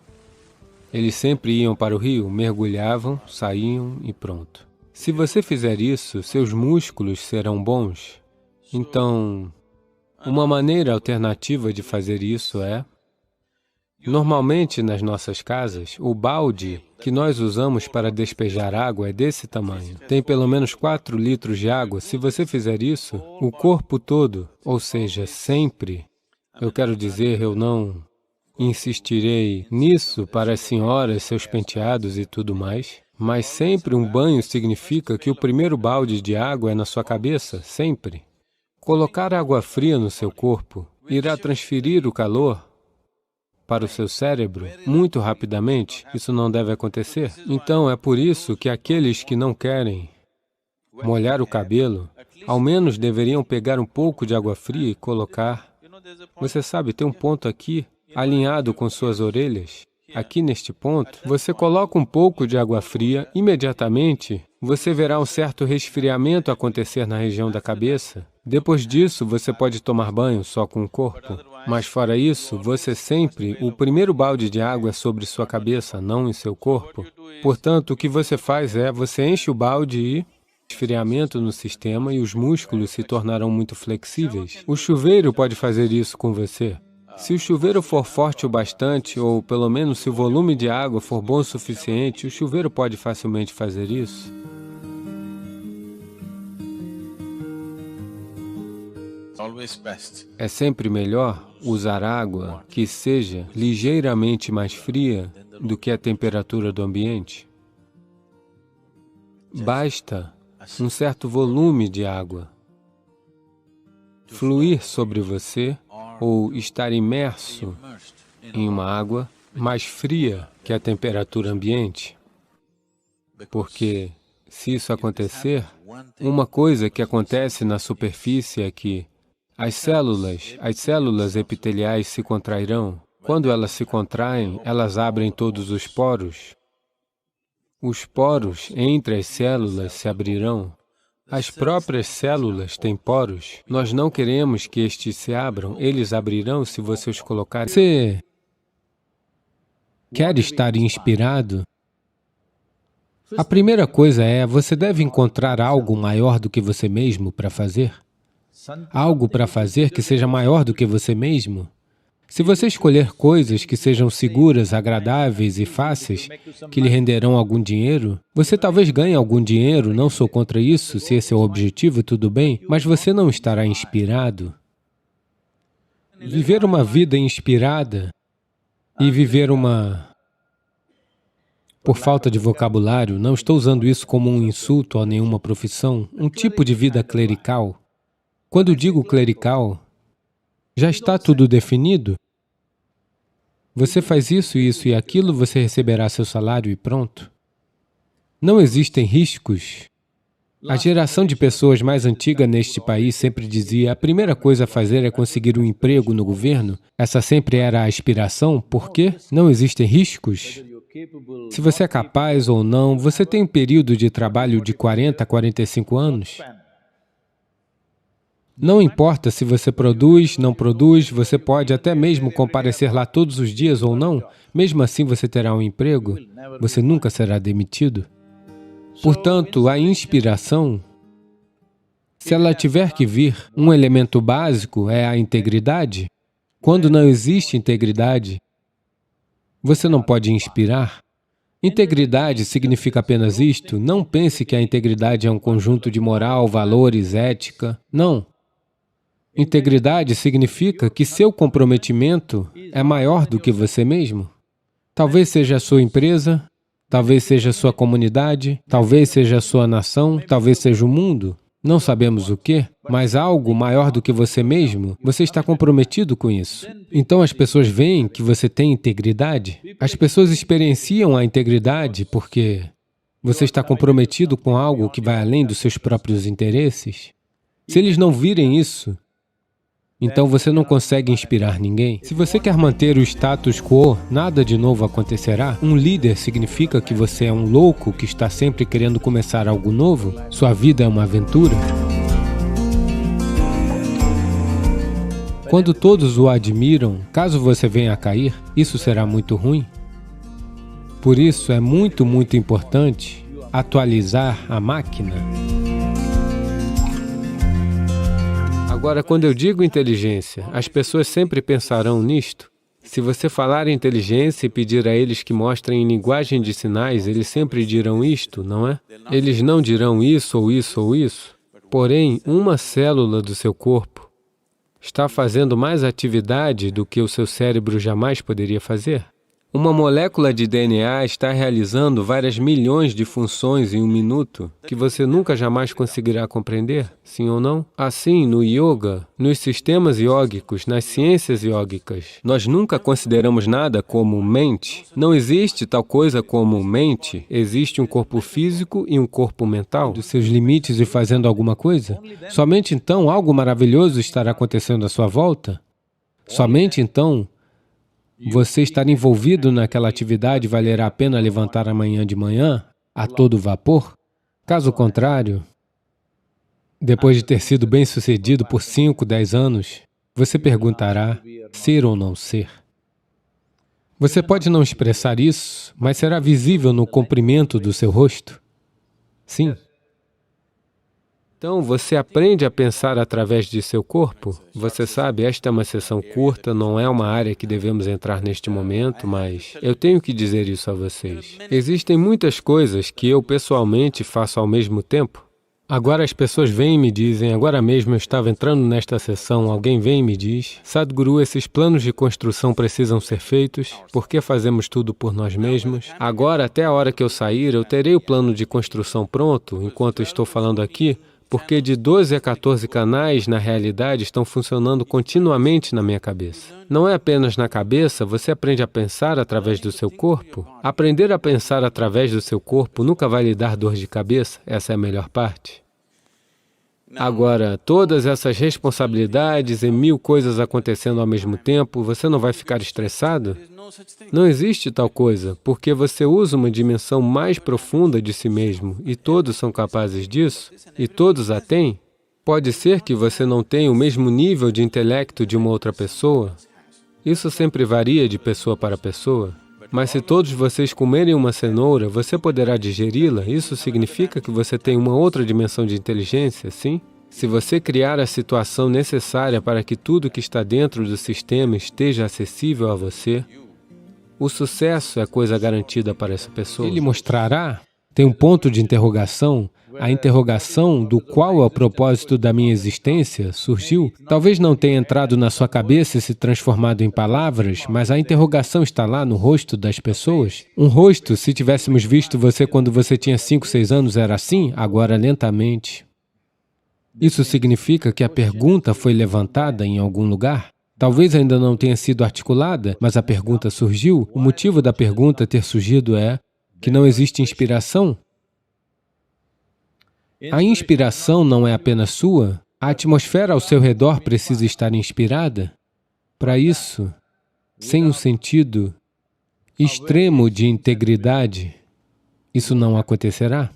Eles sempre iam para o rio, mergulhavam, saíam e pronto. Se você fizer isso, seus músculos serão bons. Então, uma maneira alternativa de fazer isso é... Normalmente, nas nossas casas, o balde que nós usamos para despejar água é desse tamanho. Tem pelo menos 4 litros de água. Se você fizer isso, o corpo todo, ou seja, sempre, eu quero dizer, eu não insistirei nisso para as senhoras, seus penteados e tudo mais, mas sempre um banho significa que o primeiro balde de água é na sua cabeça, sempre. Colocar água fria no seu corpo irá transferir o calor para o seu cérebro muito rapidamente. Isso não deve acontecer. Então, é por isso que aqueles que não querem molhar o cabelo, ao menos deveriam pegar um pouco de água fria e colocar. Você sabe, tem um ponto aqui, alinhado com suas orelhas, aqui neste ponto, você coloca um pouco de água fria, imediatamente você verá um certo resfriamento acontecer na região da cabeça. Depois disso, você pode tomar banho só com o corpo. Mas fora isso, você sempre, o primeiro balde de água é sobre sua cabeça, não em seu corpo. Portanto, o que você faz é, você enche o balde e esfriamento no sistema e os músculos se tornarão muito flexíveis. O chuveiro pode fazer isso com você. Se o chuveiro for forte o bastante, ou pelo menos se o volume de água for bom o suficiente, o chuveiro pode facilmente fazer isso. É sempre melhor usar água que seja ligeiramente mais fria do que a temperatura do ambiente. Basta um certo volume de água fluir sobre você ou estar imerso em uma água mais fria que a temperatura ambiente. Porque, se isso acontecer, uma coisa que acontece na superfície é que as células epiteliais se contrairão. Quando elas se contraem, elas abrem todos os poros. Os poros entre as células se abrirão. As próprias células têm poros. Nós não queremos que estes se abram. Eles abrirão se você os colocar. Você quer estar inspirado? A primeira coisa é, você deve encontrar algo maior do que você mesmo para fazer. Algo para fazer que seja maior do que você mesmo. Se você escolher coisas que sejam seguras, agradáveis e fáceis, que lhe renderão algum dinheiro, você talvez ganhe algum dinheiro, não sou contra isso, se esse é o objetivo, tudo bem, mas você não estará inspirado. Viver uma vida inspirada e viver por falta de vocabulário, não estou usando isso como um insulto a nenhuma profissão, um tipo de vida clerical. Quando digo clerical, já está tudo definido. Você faz isso e aquilo, você receberá seu salário e pronto. Não existem riscos. A geração de pessoas mais antiga neste país sempre dizia, a primeira coisa a fazer é conseguir um emprego no governo. Essa sempre era a aspiração. Por quê? Não existem riscos. Se você é capaz ou não, você tem um período de trabalho de 40 a 45 anos. Não importa se você produz, não produz, você pode até mesmo comparecer lá todos os dias ou não, mesmo assim você terá um emprego, você nunca será demitido. Portanto, a inspiração, se ela tiver que vir, um elemento básico é a integridade. Quando não existe integridade, você não pode inspirar. Integridade significa apenas isto. Não pense que a integridade é um conjunto de moral, valores, ética. Não. Integridade significa que seu comprometimento é maior do que você mesmo. Talvez seja a sua empresa, talvez seja a sua comunidade, talvez seja a sua nação, talvez seja o mundo. Não sabemos o quê, mas algo maior do que você mesmo, você está comprometido com isso. Então as pessoas veem que você tem integridade. As pessoas experienciam a integridade porque você está comprometido com algo que vai além dos seus próprios interesses. Se eles não virem isso, então você não consegue inspirar ninguém. Se você quer manter o status quo, nada de novo acontecerá. Um líder significa que você é um louco que está sempre querendo começar algo novo. Sua vida é uma aventura. Quando todos o admiram, caso você venha a cair, isso será muito ruim. Por isso é muito importante atualizar a máquina. Agora, quando eu digo inteligência, as pessoas sempre pensarão nisto. Se você falar em inteligência e pedir a eles que mostrem em linguagem de sinais, eles sempre dirão isto, não é? Eles não dirão isso ou isso ou isso. Porém, uma célula do seu corpo está fazendo mais atividade do que o seu cérebro jamais poderia fazer. Uma molécula de DNA está realizando várias milhões de funções em um minuto que você nunca jamais conseguirá compreender, sim ou não? Assim, no yoga, nos sistemas iógicos, nas ciências iógicas, nós nunca consideramos nada como mente. Não existe tal coisa como mente. Existe um corpo físico e um corpo mental. Dos seus limites e fazendo alguma coisa? Somente então algo maravilhoso estará acontecendo à sua volta? Somente então você estar envolvido naquela atividade valerá a pena levantar amanhã de manhã, a todo vapor? Caso contrário, depois de ter sido bem-sucedido por 5, 10 anos, você perguntará ser ou não ser. Você pode não expressar isso, mas será visível no comprimento do seu rosto? Sim. Então, você aprende a pensar através de seu corpo. Você sabe, esta é uma sessão curta, não é uma área que devemos entrar neste momento, mas eu tenho que dizer isso a vocês. Existem muitas coisas que eu pessoalmente faço ao mesmo tempo. Agora as pessoas vêm e me dizem, agora mesmo eu estava entrando nesta sessão, alguém vem e me diz, Sadhguru, esses planos de construção precisam ser feitos, por que fazemos tudo por nós mesmos? Agora, até a hora que eu sair, eu terei o plano de construção pronto, enquanto estou falando aqui, porque de 12 a 14 canais, na realidade, estão funcionando continuamente na minha cabeça. Não é apenas na cabeça, você aprende a pensar através do seu corpo. Aprender a pensar através do seu corpo nunca vai lhe dar dor de cabeça, essa é a melhor parte. Agora, todas essas responsabilidades e 1000 coisas acontecendo ao mesmo tempo, você não vai ficar estressado? Não existe tal coisa, porque você usa uma dimensão mais profunda de si mesmo, e todos são capazes disso, e todos a têm. Pode ser que você não tenha o mesmo nível de intelecto de uma outra pessoa. Isso sempre varia de pessoa para pessoa. Mas se todos vocês comerem uma cenoura, você poderá digeri-la. Isso significa que você tem uma outra dimensão de inteligência, sim? Se você criar a situação necessária para que tudo que está dentro do sistema esteja acessível a você, o sucesso é coisa garantida para essa pessoa. Ele mostrará, tem um ponto de interrogação, a interrogação do qual é o propósito da minha existência surgiu. Talvez não tenha entrado na sua cabeça e se transformado em palavras, mas a interrogação está lá no rosto das pessoas. Um rosto, se tivéssemos visto você quando você tinha 5, 6 anos, era assim, agora lentamente. Isso significa que a pergunta foi levantada em algum lugar? Talvez ainda não tenha sido articulada, mas a pergunta surgiu. O motivo da pergunta ter surgido é que não existe inspiração. A inspiração não é apenas sua, a atmosfera ao seu redor precisa estar inspirada. Para isso, sem um sentido extremo de integridade, isso não acontecerá.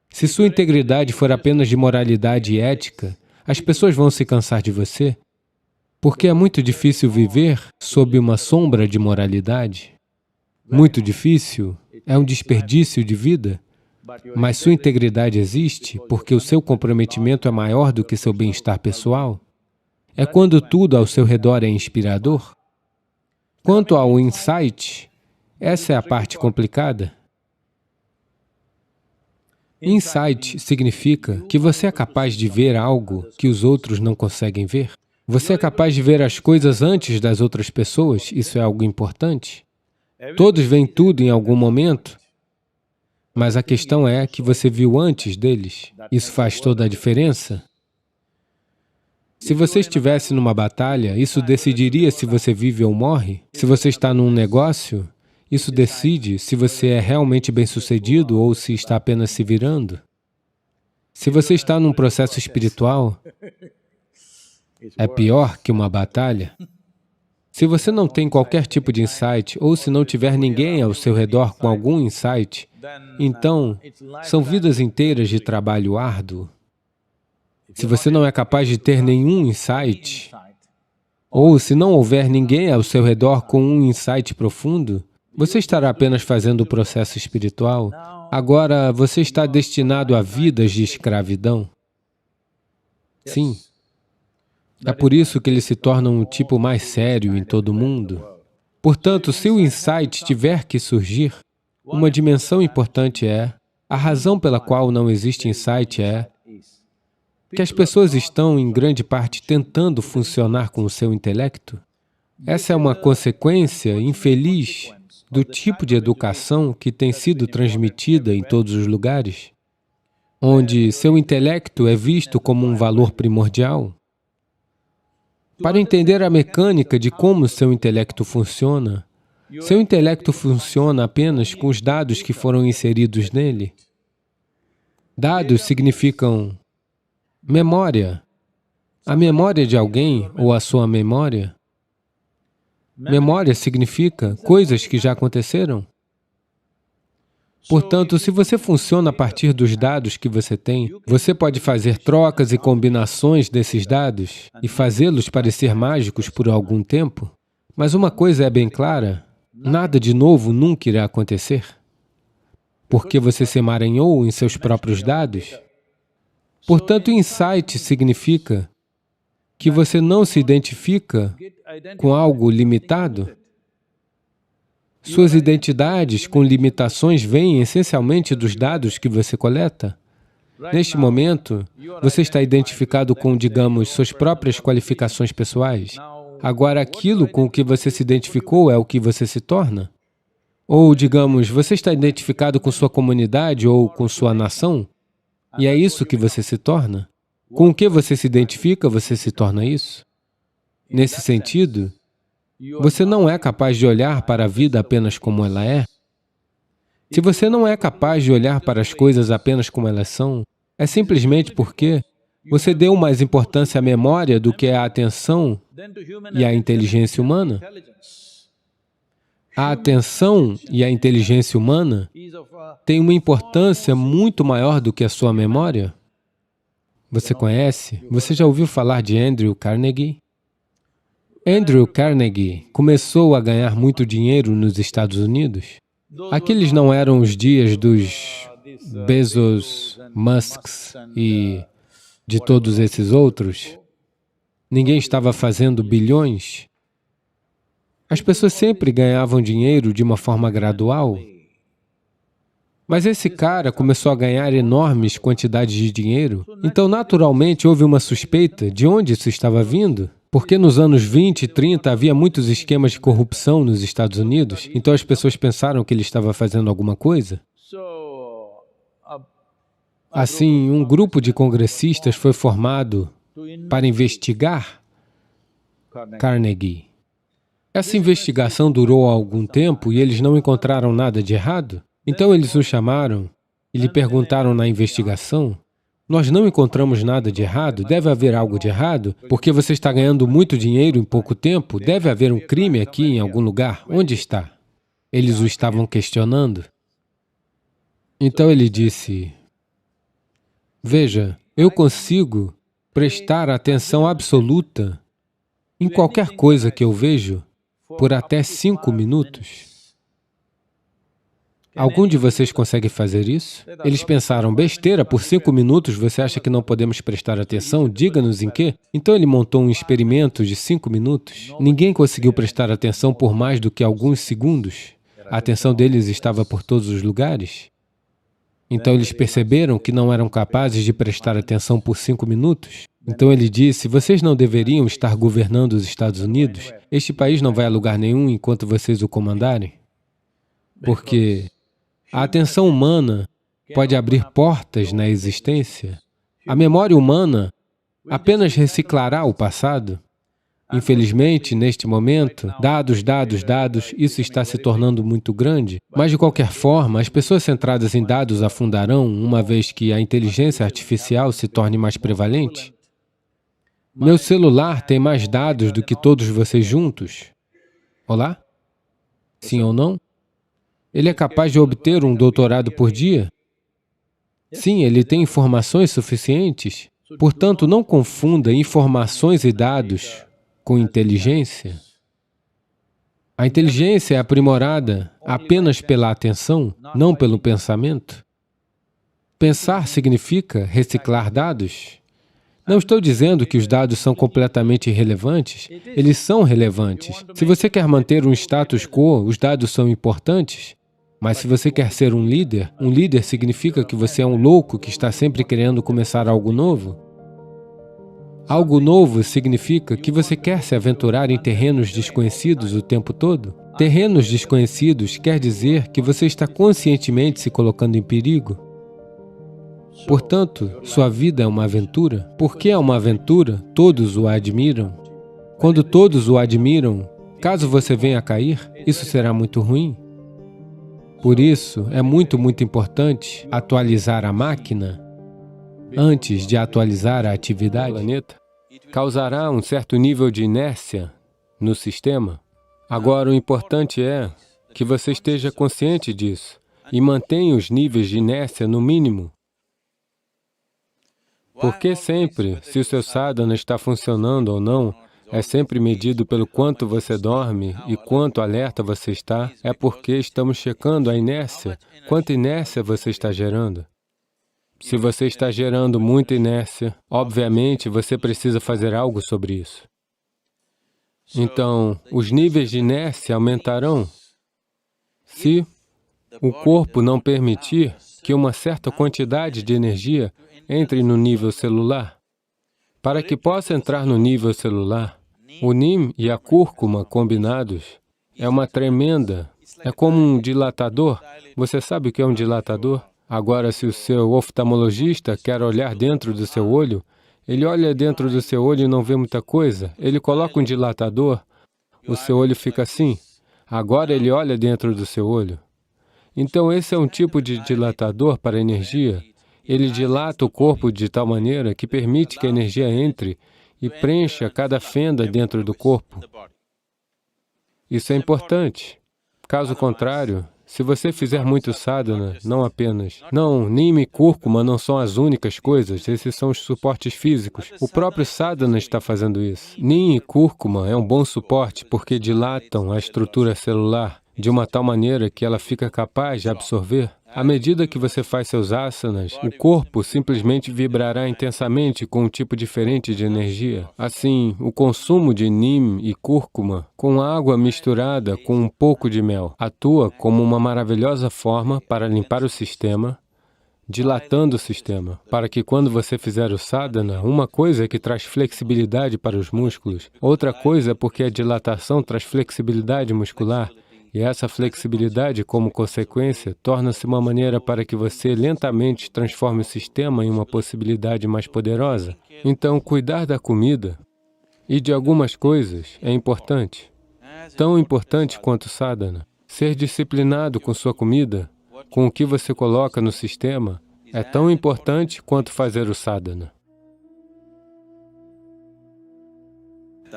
Se sua integridade for apenas de moralidade e ética, as pessoas vão se cansar de você, porque é muito difícil viver sob uma sombra de moralidade. Muito difícil, é um desperdício de vida. Mas sua integridade existe porque o seu comprometimento é maior do que seu bem-estar pessoal. É quando tudo ao seu redor é inspirador. Quanto ao insight, essa é a parte complicada. Insight significa que você é capaz de ver algo que os outros não conseguem ver. Você é capaz de ver as coisas antes das outras pessoas, isso é algo importante. Todos veem tudo em algum momento, mas a questão é que você viu antes deles. Isso faz toda a diferença. Se você estivesse numa batalha, isso decidiria se você vive ou morre. Se você está num negócio, isso decide se você é realmente bem-sucedido ou se está apenas se virando. Se você está num processo espiritual, é pior que uma batalha. Se você não tem qualquer tipo de insight, ou se não tiver ninguém ao seu redor com algum insight, então são vidas inteiras de trabalho árduo. Se você não é capaz de ter nenhum insight, ou se não houver ninguém ao seu redor com um insight profundo, você estará apenas fazendo o processo espiritual. Agora, você está destinado a vidas de escravidão. Sim. É por isso que eles se tornam o tipo mais sério em todo o mundo. Portanto, se o insight tiver que surgir, uma dimensão importante é, a razão pela qual não existe insight é que as pessoas estão, em grande parte, tentando funcionar com o seu intelecto. Essa é uma consequência infeliz do tipo de educação que tem sido transmitida em todos os lugares, onde seu intelecto é visto como um valor primordial. Para entender a mecânica de como seu intelecto funciona apenas com os dados que foram inseridos nele. Dados significam memória. A memória de alguém, ou a sua memória, Memória significa coisas que já aconteceram. Portanto, se você funciona a partir dos dados que você tem, você pode fazer trocas e combinações desses dados e fazê-los parecer mágicos por algum tempo. Mas uma coisa é bem clara, nada de novo nunca irá acontecer, porque você se emaranhou em seus próprios dados. Portanto, insight significa que você não se identifica com algo limitado. Suas identidades com limitações vêm essencialmente dos dados que você coleta. Neste momento, você está identificado com, digamos, suas próprias qualificações pessoais. Agora, aquilo com o que você se identificou é o que você se torna? Ou, digamos, você está identificado com sua comunidade ou com sua nação? E é isso que você se torna? Com o que você se identifica, você se torna isso? Nesse sentido, você não é capaz de olhar para a vida apenas como ela é. Se você não é capaz de olhar para as coisas apenas como elas são, é simplesmente porque você deu mais importância à memória do que à atenção e à inteligência humana. A atenção e a inteligência humana têm uma importância muito maior do que a sua memória. Você conhece? Você já ouviu falar de Andrew Carnegie? Andrew Carnegie começou a ganhar muito dinheiro nos Estados Unidos. Aqueles não eram os dias dos Bezos, Musks e de todos esses outros. Ninguém estava fazendo bilhões. As pessoas sempre ganhavam dinheiro de uma forma gradual. Mas esse cara começou a ganhar enormes quantidades de dinheiro, então naturalmente houve uma suspeita de onde isso estava vindo. Porque nos anos 20 e 30 havia muitos esquemas de corrupção nos Estados Unidos, então as pessoas pensaram que ele estava fazendo alguma coisa. Assim, um grupo de congressistas foi formado para investigar Carnegie. Essa investigação durou algum tempo e eles não encontraram nada de errado. Então eles o chamaram e lhe perguntaram na investigação: nós não encontramos nada de errado, deve haver algo de errado, porque você está ganhando muito dinheiro em pouco tempo, deve haver um crime aqui em algum lugar, onde está? Eles o estavam questionando. Então ele disse: veja, eu consigo prestar atenção absoluta em qualquer coisa que eu vejo por até 5 minutos. Algum de vocês consegue fazer isso? Eles pensaram, besteira, por 5 minutos você acha que não podemos prestar atenção? Diga-nos em quê? Então ele montou um experimento de 5 minutos. Ninguém conseguiu prestar atenção por mais do que alguns segundos. A atenção deles estava por todos os lugares. Então eles perceberam que não eram capazes de prestar atenção por 5 minutos. Então ele disse, vocês não deveriam estar governando os Estados Unidos? Este país não vai a lugar nenhum enquanto vocês o comandarem. Porque a atenção humana pode abrir portas na existência. A memória humana apenas reciclará o passado. Infelizmente, neste momento, dados, isso está se tornando muito grande. Mas, de qualquer forma, as pessoas centradas em dados afundarão, uma vez que a inteligência artificial se torne mais prevalente. Meu celular tem mais dados do que todos vocês juntos. Olá? Sim ou não? Ele é capaz de obter um doutorado por dia? Sim, ele tem informações suficientes. Portanto, não confunda informações e dados com inteligência. A inteligência é aprimorada apenas pela atenção, não pelo pensamento. Pensar significa reciclar dados. Não estou dizendo que os dados são completamente irrelevantes. Eles são relevantes. Se você quer manter um status quo, os dados são importantes. Mas se você quer ser um líder significa que você é um louco que está sempre querendo começar algo novo. Algo novo significa que você quer se aventurar em terrenos desconhecidos o tempo todo. Terrenos desconhecidos quer dizer que você está conscientemente se colocando em perigo. Portanto, sua vida é uma aventura. Por que é uma aventura? Todos o admiram. Quando todos o admiram, caso você venha a cair, isso será muito ruim. Por isso, é muito importante atualizar a máquina antes de atualizar a atividade. O planeta causará um certo nível de inércia no sistema. Agora, o importante é que você esteja consciente disso e mantenha os níveis de inércia no mínimo. Porque sempre, se o seu sadhana está funcionando ou não, é sempre medido pelo quanto você dorme e quanto alerta você está, é porque estamos checando a inércia, quanta inércia você está gerando. Se você está gerando muita inércia, obviamente você precisa fazer algo sobre isso. Então, os níveis de inércia aumentarão se o corpo não permitir que uma certa quantidade de energia entre no nível celular. Para que possa entrar no nível celular, o neem e a cúrcuma combinados é uma tremenda, é como um dilatador. Você sabe o que é um dilatador? Agora, se o seu oftalmologista quer olhar dentro do seu olho, ele olha dentro do seu olho e não vê muita coisa. Ele coloca um dilatador, o seu olho fica assim. Agora ele olha dentro do seu olho. Então, esse é um tipo de dilatador para a energia. Ele dilata o corpo de tal maneira que permite que a energia entre e preencha cada fenda dentro do corpo. Isso é importante. Caso contrário, se você fizer muito sadhana, neem e cúrcuma não são as únicas coisas, esses são os suportes físicos. O próprio sadhana está fazendo isso. Neem e cúrcuma é um bom suporte porque dilatam a estrutura celular de uma tal maneira que ela fica capaz de absorver. À medida que você faz seus asanas, o corpo simplesmente vibrará intensamente com um tipo diferente de energia. Assim, o consumo de neem e cúrcuma com água misturada com um pouco de mel atua como uma maravilhosa forma para limpar o sistema, dilatando o sistema, para que quando você fizer o sadhana, uma coisa é que traz flexibilidade para os músculos, outra coisa é porque a dilatação traz flexibilidade muscular. E essa flexibilidade, como consequência, torna-se uma maneira para que você lentamente transforme o sistema em uma possibilidade mais poderosa. Então, cuidar da comida e de algumas coisas é importante, tão importante quanto o sadhana. Ser disciplinado com sua comida, com o que você coloca no sistema, é tão importante quanto fazer o sadhana.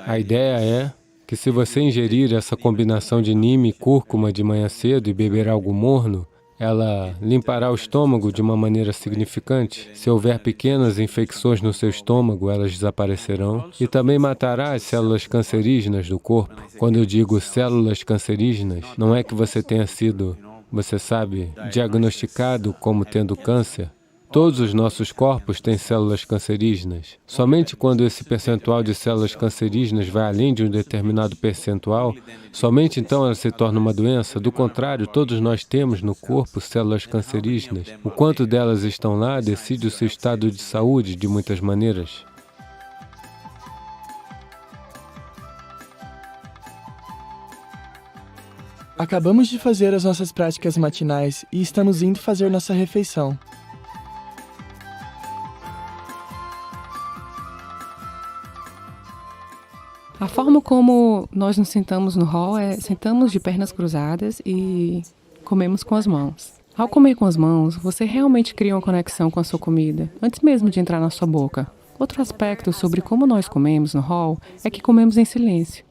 A ideia é que se você ingerir essa combinação de neem e cúrcuma de manhã cedo e beber algo morno, ela limpará o estômago de uma maneira significante. Se houver pequenas infecções no seu estômago, elas desaparecerão e também matará as células cancerígenas do corpo. Quando eu digo células cancerígenas, não é que você tenha sido, você sabe, diagnosticado como tendo câncer. Todos os nossos corpos têm células cancerígenas. Somente quando esse percentual de células cancerígenas vai além de um determinado percentual, somente então ela se torna uma doença. Do contrário, todos nós temos no corpo células cancerígenas. O quanto delas estão lá decide o seu estado de saúde de muitas maneiras. Acabamos de fazer as nossas práticas matinais e estamos indo fazer nossa refeição. A forma como nós nos sentamos no hall é sentamos de pernas cruzadas e comemos com as mãos. Ao comer com as mãos, você realmente cria uma conexão com a sua comida, antes mesmo de entrar na sua boca. Outro aspecto sobre como nós comemos no hall é que comemos em silêncio.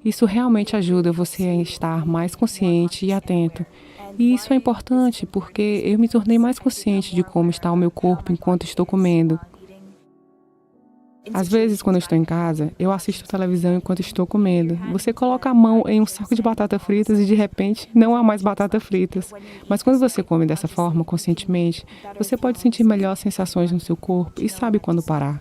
Isso realmente ajuda você a estar mais consciente e atento. E isso é importante porque eu me tornei mais consciente de como está o meu corpo enquanto estou comendo. Às vezes, quando eu estou em casa, eu assisto televisão enquanto estou comendo. Você coloca a mão em um saco de batata fritas e, de repente, não há mais batata fritas. Mas quando você come dessa forma, conscientemente, você pode sentir melhor sensações no seu corpo e sabe quando parar.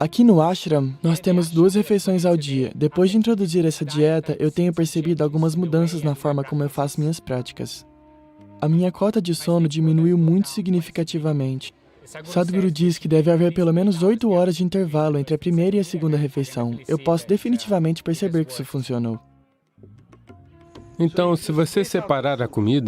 Aqui no ashram, nós temos 2 refeições ao dia. Depois de introduzir essa dieta, eu tenho percebido algumas mudanças na forma como eu faço minhas práticas. A minha cota de sono diminuiu muito significativamente. Sadhguru diz que deve haver pelo menos 8 horas de intervalo entre a primeira e a segunda refeição. Eu posso definitivamente perceber que isso funcionou. Então, se você separar a comida,